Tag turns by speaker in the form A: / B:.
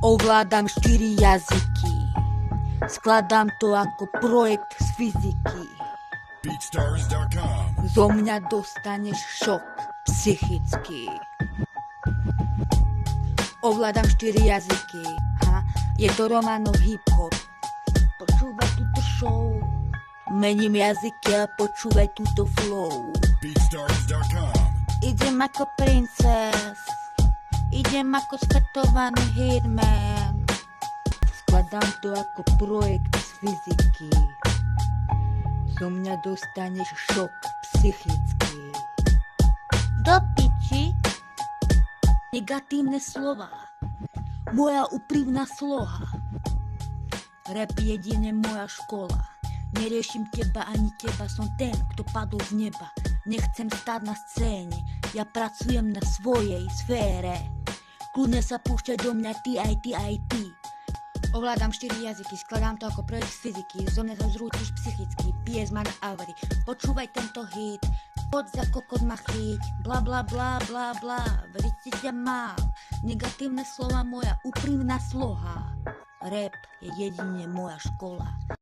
A: Ovládam 4 jazyky. Skladám to ako projekt z fyziky.
B: BeatStars.com.
A: Zo mňa dostaneš šok psychický. Ovládam 4 jazyky. Je to Romano hip-hop. Počúvaj túto show. Mením jazyky a počúvaj túto flow.
B: BeatStars.com.
A: Idem ako princes. Idem ako svetovaný hitman. Skladám to ako projekt z fyziky. Zo mňa dostaneš šok psychický. Do piči. Negatívne slova. Moja úprimná sloha. Rap jedine moja škola. Neriešim teba ani teba, som ten, kto padol z neba. Nechcem stáť na scéne, ja pracujem na svojej sfére. Kľudne sa púšťaj do mňa ty aj ty aj ty. Ovládam 4 jazyky, skladám to ako projekt z fyziky. Zo mňa sa zrútiš psychicky, pies ma na avery. Počúvaj tento hit, poď za kokot ma chyť. Bla bla bla bla bla, veriť si ťa mám. Negatívne slova, moja úprimná sloha. Rap je jedine moja škola.